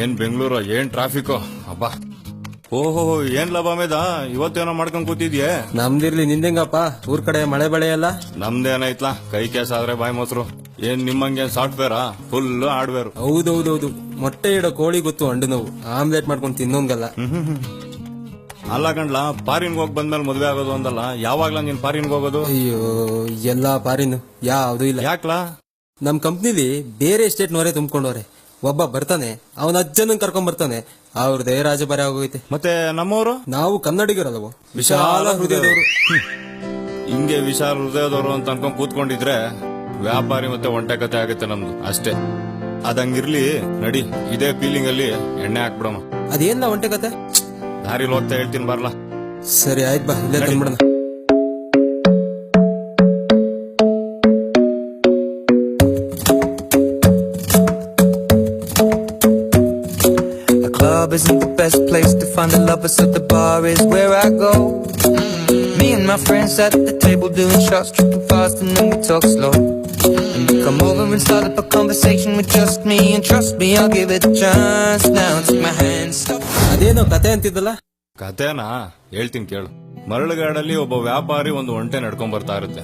ಏನ್ ಬೆಂಗಳೂರು ಏನ್ ಟ್ರಾಫಿಕ್ ಅಬ್ಬಾ. ಓಹೋ ಏನ್ ಲಾಭ ಮೇದ ಇವತ್ತೇನೋ ಮಾಡ್ಕೊಂಡ್ ಕೂತಿದ್ಯೆ. ನಮ್ದಿರ್ಲಿ ನಿಂದೆಂಗಪ್ಪ ಊರ್ ಕಡೆ ಮಳೆ ಬೆಳೆ ಎಲ್ಲ ನಮ್ದೇನೈತ್ಲಾ ಕೈ ಕೇಸ್ ಆದ್ರೆ ಬಾಯಿ ಮೊಸರು. ಏನ್ ನಿಮ್ಮಂಗೇನ್ ಸಾಫ್ಟ್ವೇರಾ ಫುಲ್ ಹಾರ್ಡ್ವೇರ್. ಹೌದೌದೌದು ಮೊಟ್ಟೆ ಇಡೋ ಕೋಳಿ ಗೊತ್ತು ಹಂಡು ನೋವು ಆಮ್ಲೆಟ್ ಮಾಡ್ಕೊಂಡು ತಿನ್ನೋಂಗಲ್ಲ. ಅಲ್ಲ ಗಂಡ್ಲಾ ಫಾರಿನ್ಗೆ ಹೋಗಿ ಬಂದ್ಮೇಲೆ ಮದ್ವೆ ಆಗೋದು ಅಂದಲ್ಲ, ಯಾವಾಗ್ಲಾ ನೀನ್ ಫಾರಿನ್ಗೆ ಹೋಗೋದು? ಅಯ್ಯೋ ಎಲ್ಲಾ ಪಾರಿನು ಯಾವ್ದು ಇಲ್ಲ. ಯಾಕ್ಲಾ? ನಮ್ ಕಂಪ್ನಿಲಿ ಬೇರೆ ಸ್ಟೇಟ್ ನವರೇ ತುಂಬ್ಕೊಂಡವ್ರೆ. ಒಬ್ಬ ಬರ್ತಾನೆ ಅವನ ಅಜ್ಜನ ಕರ್ಕೊಂಡ್ ಬರ್ತಾನೆ, ಅವ್ರದೇ ರಾಜಬಾರಿ ಆಗೋಗೈತೆ. ಮತ್ತೆ ನಮ್ಮವರು ನಾವು ಕನ್ನಡಿಗರಲ್ವ, ವಿಶಾಲ ಹೃದಯದವರು. ಹಿಂಗೆ ವಿಶಾಲ ಹೃದಯದವರು ಅಂತ ಅನ್ಕೊಂಡ್ ಕೂತ್ಕೊಂಡಿದ್ರೆ ವ್ಯಾಪಾರಿ ಮತ್ತೆ ಒಂಟೆ ಕತೆ ಆಗುತ್ತೆ ನಮ್ದು ಅಷ್ಟೇ. ಅದಂಗಿರ್ಲಿ ನಡಿ, ಇದೇ ಫೀಲಿಂಗ್ ಅಲ್ಲಿ ಎಣ್ಣೆ ಹಾಕ್ಬಿಡಮ್ಮ. ಅದೇನ ಒಂಟೆ ಕತೆ ದಾರಿಲಿ ಹೋಗ್ತಾ ಹೇಳ್ತೀನಿ ಬರ್ಲಾ. ಸರಿ ಆಯ್ತು ಬಾ, ಇಲ್ಲೇ ತಂದ್ಬಿಡೋಣ. Club isn't the best place to find the lovers, so the bar is where I go. Me and my friends at the table doing shots, tripping fast and then we talk slow. And you come over and start up a conversation with just me, and trust me, I'll give it a chance. Now take my hand, stop. ಅದೇನೋ ಕತೆ ಅಂತಿದ್ದಲ್ಲ. ಕತೆನಾ ಹೇಳ್ತೀನಿ ಕೇಳು. ಮರಳುಗಾಡಲ್ಲಿ ಒಬ್ಬ ವ್ಯಾಪಾರಿ ಒಂದು ಒಂಟೆ ನಡ್ಕೊಂಡ್ ಬರ್ತಾ ಇರುತ್ತೆ.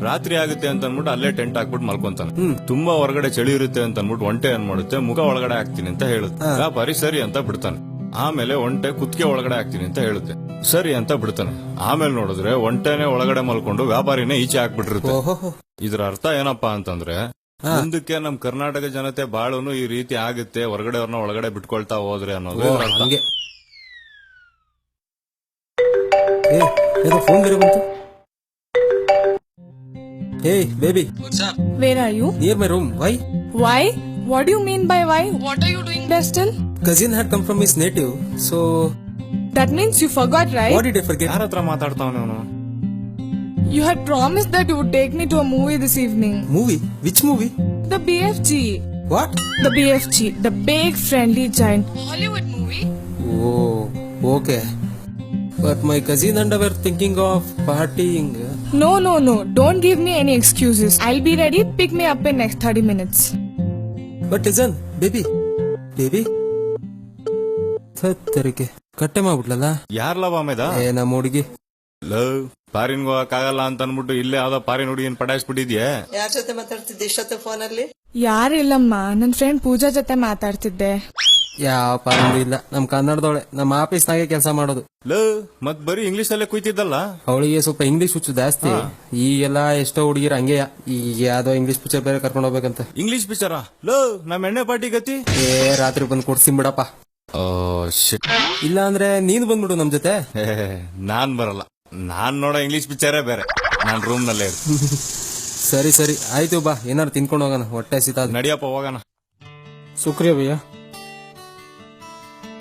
ರಾತ್ರಿ ಆಗುತ್ತೆ ಅಂತ ಅನ್ಬಿಟ್ಟು ಅಲ್ಲೇ ಟೆಂಟ್ ಹಾಕ್ಬಿಟ್ಟು ಮಲ್ಕೊಂತಾನೆ. ತುಂಬಾ ಹೊರಗಡೆ ಚಳಿ ಇರುತ್ತೆ ಅಂತ ಅನ್ಬಿಟ್ಟು ಒಂಟೆ ಏನ್ ಮಾಡುತ್ತೆ, ಮುಖ ಒಳಗಡೆ ಹಾಕ್ತೀನಿ ಅಂತ ಹೇಳುತ್ತೆ. ವ್ಯಾಪಾರಿ ಸರಿ ಅಂತ ಬಿಡ್ತಾನೆ. ಆಮೇಲೆ ಒಂಟೆ ಕುತ್ತಿಗೆ ಒಳಗಡೆ ಹಾಕ್ತೀನಿ ಅಂತ ಹೇಳುತ್ತೆ. ಸರಿ ಅಂತ ಬಿಡ್ತಾನೆ. ಆಮೇಲೆ ನೋಡಿದ್ರೆ ಒಂಟೆನೆ ಒಳಗಡೆ ಮಲ್ಕೊಂಡು ವ್ಯಾಪಾರಿನೇ ಈಚೆ ಹಾಕ್ಬಿಟ್ಟಿರುತ್ತೆ. ಇದ್ರ ಅರ್ಥ ಏನಪ್ಪಾ ಅಂತಂದ್ರೆ, ಮುಂದಕ್ಕೆ ನಮ್ ಕರ್ನಾಟಕ ಜನತೆ ಬಾಳುನು ಈ ರೀತಿ ಆಗುತ್ತೆ, ಹೊರಗಡೆ ಅವ್ರನ್ನ ಒಳಗಡೆ ಬಿಟ್ಕೊಳ್ತಾ ಹೋದ್ರೆ ಅನ್ನೋದು ಇದ್ರ ಅರ್ಥ. ಫೋನ್ ಬೇರೆ ಬಂತು. Hey baby, what's up? Where are you? Near my room. Why? Why? What do you mean by why? What are you doing there still? Cousin had come from his native, so. That means you forgot, right? What did I forget? ಯಾರ ಹತ್ರ ಮಾತಾಡ್ತಾವನೆ ಅವನು? You had promised that you would take me to a movie this evening. Movie? Which movie? The BFG. What? The BFG, the Big Friendly Giant Hollywood movie. Oh, okay. But my cousin and I were thinking of partying. No. Don't give me any excuses. I'll be ready. Pick me up in next 30 minutes. But listen, baby. ತತ್ತರಿಕೆ ಕಟ್ಟೆ ಮಾಡ್ಬಿಟ್ಲಲ್ಲ. ಯಾರ್ಲವ ಮೇದ? ನಮ್ಮ ಹುಡುಗಿ. Love ಪಾರಿನ್ ಹೋಗಕ್ಕಾಗಲ್ಲ ಅಂತ ಅನ್ಬಿಟ್ಟು ಇಲ್ಲೇ ಯಾವ್ದೋ ಪಾರಿನ್ ಹುಡುಗಿನ ಪಟಾಯಿಸ್ಬಿಟ್ಟಿದ್ಯೆ. ಯಾರ ಜೊತೆ ಮಾತಾಡ್ತಿದ್ದೆ ಇಷ್ಟೊತ್ತು ಫೋನಲ್ಲಿ? ಯಾರಿಲ್ಲಮ್ಮ, ನನ್ನ ಫ್ರೆಂಡ್ ಪೂಜಾ ಜೊತೆ ಮಾತಾಡ್ತಿದ್ದೆ. ಯಾವ ಪಾರಿಂದು ಇಲ್ಲ, ನಮ್ ಕನ್ನಡದವಳೆ, ನಮ್ಮ ಆಫೀಸ್ನಾಗೆ ಕೆಲಸ ಮಾಡೋದು. ಮತ್ ಬರೀ ಇಂಗ್ಲಿಷ್ ಅಲ್ಲೇ ಕುಯ್ತಿದ್ದಲ್ಲ. ಅವಳಿಗೆ ಸ್ವಲ್ಪ ಇಂಗ್ಲಿಷ್ ಹುಚ್ಚು ಜಾಸ್ತಿ. ಈಗೆಲ್ಲ ಎಷ್ಟೋ ಹುಡುಗಿರ ಹಂಗೆಯ. ಈಗ ಯಾವ್ದೋ ಇಂಗ್ಲಿಷ್ ಪಿಕ್ಚರ್ ಬೇರೆ ಕರ್ಕೊಂಡು ಹೋಗ್ಬೇಕಂತ. ಇಂಗ್ಲಿಷ್ ಪಿಕ್ಚರಾ? ನಮ್ ಎಣ್ಣೆ ಪಾರ್ಟಿ ಗತಿ. ರಾತ್ರಿ ಬಂದು ಕೊಡ್ಸಿನ್ ಬಿಡಪ್ಪ. ಇಲ್ಲ ಅಂದ್ರೆ ನೀನು ಬಂದ್ಬಿಡು ನಮ್ ಜೊತೆ. ನಾನ್ ಬರಲ್ಲ, ನಾನ್ ನೋಡೋ ಇಂಗ್ಲಿಷ್ ಪಿಕ್ಚರೇ ಬೇರೆ. ನಾನ್ ರೂಮ್ ನಲ್ಲೇ ಸರಿ ಆಯ್ತು ಬಾ, ಏನಾರು ತಿನ್ಕೊಂಡು ಹೋಗೋಣ, ಹೊಟ್ಟೆ ಸಿತ. ನಡಿಯಪ್ಪ ಹೋಗೋಣ. शुक्रिया भैया.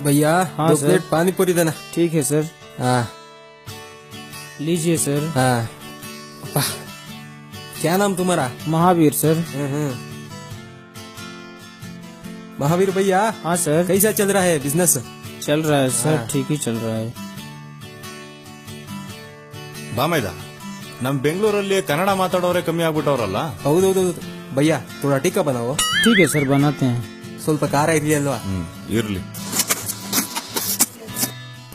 भैया दो प्लेट पानी पूरी देना. ठीक है सर. हाँ लीजिए सर. हाँ. क्या नाम तुम्हारा? महावीर सर. महावीर भैया. हाँ सर. कैसा चल रहा है बिजनेस? चल रहा है सर, ठीक ही चल रहा है. ಬಾಮೈದ, ನಮ್ ಬೆಂಗಳೂರಲ್ಲಿ ಕನ್ನಡ ಮಾತಾಡೋರೆ ಕಮ್ಮಿ ಆಗ್ಬಿಟ್ಟವ್ರಲ್ಲ. ಹೌದೌದು ಭಯ್ಯ, ಥೋಡಾ ಟಿಕ್ಕಾ ಬನಾವೋ. ठीक है सर, बनाते हैं. ಸ್ವಲ್ಪ ಖಾರ ಇದೆಯಲ್ವಾ? ಇರ್ಲಿ.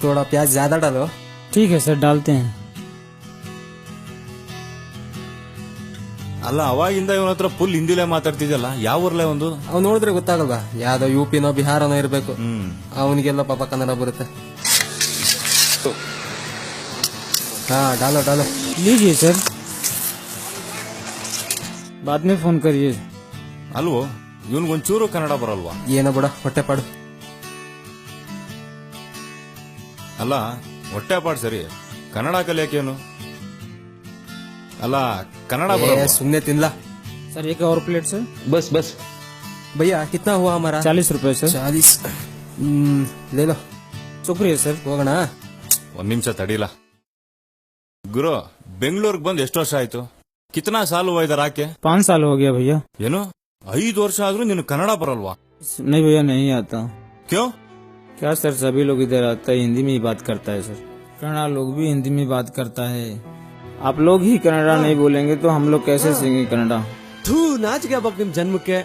थोड़ा प्याज ज्यादा डालो. ठीक है सर, डालते हैं. ಅಲ್ಲ, ಅವಾಗಿಂದ ಇವನ ಹತ್ರ ಫುಲ್ ಹಿಂದಿಲೇ ಮಾತಾಡ್ತಿದ್ಯಲ್ಲ, ಯಾವ ಊರ್ಲೇ ಒಂದು? ಅವ್ ನೋಡಿದ್ರೆ ಗೊತ್ತಾಗಲ್ವಾ, ಯಾವ್ದೋ ಯುಪಿನೋ ಬಿಹಾರನೋ ಇರ್ಬೇಕು. ಅವನಿಗೆಲ್ಲ ಪಾಪ ಕನ್ನಡ ಬರುತ್ತೆ. ಹಾ डालो लीजिए सर, बाद में फोन करिए. ಅಲ್ವೋ, ಇವನ್ಗೊಂಚೂರು ಕನ್ನಡ ಬರಲ್ವಾ? ಏನೋ ಬಿಡ, ಹೊಟ್ಟೆ ಪಾಡು. ಅಲ್ಲ, ಹೊಟ್ಟೆ ಪಾಡ್ ಸರಿ, ಕನ್ನಡ ಕಲಿಯಕೇನು? ಅಲ್ಲ, ಕನ್ನಡ ಬರಲ್ಲ. ಸುಮ್ನೆ ತಿನ್ಲಾ. सर एक और प्लेट सर. बस भैया कितना हुआ हमारा? 40 रुपए सर. 40. ले लो. शुक्रिया सर. ಹೋಗೋಣ. ಒಂದ್ ನಿಮಿಷ ತಡಿಲ. ಗುರು, ಬೆಂಗಳೂರಿಗೆ ಬಂದ್ ಎಷ್ಟು ವರ್ಷ ಆಯ್ತು? ಕಿತನಾ ಸಾಲು हुआ इधर आके? 5 साल हो गया भैया. ಏನು 5 ವರ್ಷ ಆದ್ರೂ ನಿನ್ ಕನ್ನಡ ಬರಲ್ವಾ? नहीं भैया, नहीं आता. क्यों? क्या सर, सभी लोग इधर आता है, हिंदी में ही बात करता है सर. कन्नड़ा लोग भी हिंदी में बात करता है. आप लोग ही कन्नड़ा नहीं बोलेंगे तो हम लोग कैसे सीखेंगे कन्नड़ा? ಥೂ, ನಾಚಿಕೆ ಬಾಪ್ ನಿಮ್ ಜನ್ಮಕ್ಕೆ.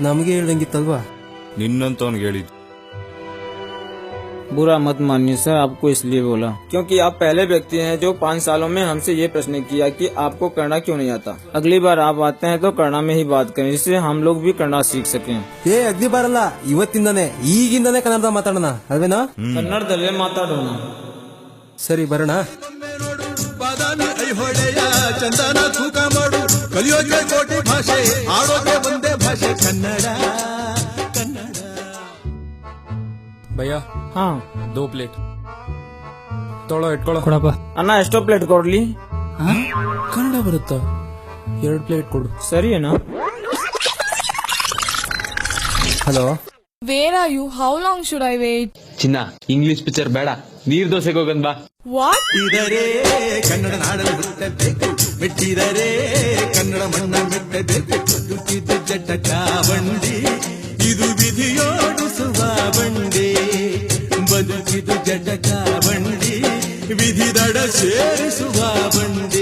ನಮ್ಗೆ ಹೇಳ್ದಂಗಿತ್ತಲ್ವಾ? ನಿನ್ನಂತವನ್ಗೆ ಹೇಳಿದ್ದು. बुरा मत मानिए सर, आपको इसलिए बोला क्योंकि आप पहले व्यक्ति हैं जो 5 सालों में हमसे ये प्रश्न किया कि आपको कन्नड़ा क्यों नहीं आता। अगली बार आप आते हैं तो कन्नड़ा में ही बात करें, जिससे हम लोग भी कन्नड़ा सीख सकें। ಏ ಅಗ್ದಿ ಬಾರಲ್ಲ, ಇವತ್ತಿಂದಾನೆ ಈಗಿಂದಾನೆ ಕನ್ನಡದ ಮಾತಾಡೋಣ ಅಲ್ವೇನಾ? ಕನ್ನಡದಲ್ಲೇ ಮಾತಾಡೋಣ. ಸರಿ ಬರೋಣ. ಬಾದಾಮಿ ಐಹೊಳೆಯ ಚಂದನ ತೂಕ ಮಾಡು, ಕಲಿಯೋಕೆ ಕೋಟಿ ಭಾಷೆ, ಆಡೋಕೆ ಒಂದೇ ಭಾಷೆ ಕನ್ನಡ. ಭಯ್ಯ हाँ 2 ಪ್ಲೇಟ್ ತೊಳೋ ಇಟ್ಕೊಳ್ಳೋ. ಅಣ್ಣ ಎಷ್ಟೋ ಪ್ಲೇಟ್ ಕೊಡ್ಲಿ? ಕನ್ನಡ ಬರುತ್ತಾ? 2 ಪ್ಲೇಟ್ ಕೊಡು. ಸರಿ ಅಣ್ಣ. Hello, Where are you? How long should I wait? ಚಿನ್ನ ಇಂಗ್ಲಿಷ್ ಪಿಕ್ಚರ್ ಬೇಡ, ನೀರ್ ದೋಸೆಗೆ ಹೋಗನ್ ಬಾ. What? ಇದರೆ ಕನ್ನಡ ನಾಡಲು ಹುಟ್ಟಬೇಕು, ಮೆಟ್ಟಿದರೆ ಕನ್ನಡ ಮಣ್ಣ ಮೆಟ್ಟಬೇಕು. ಬದುಕಿದು ಜಟಕ ಬಂಡಿ, ಇದು ವಿಧಿಯೋಡಿಸುವ ಬಂಡಿ. ಬದುಕಿದು ಜಟಕ ಬಂಡಿ, ವಿಧಿ ದಡ ಸೇರಿಸುವ ಬಂಡಿ.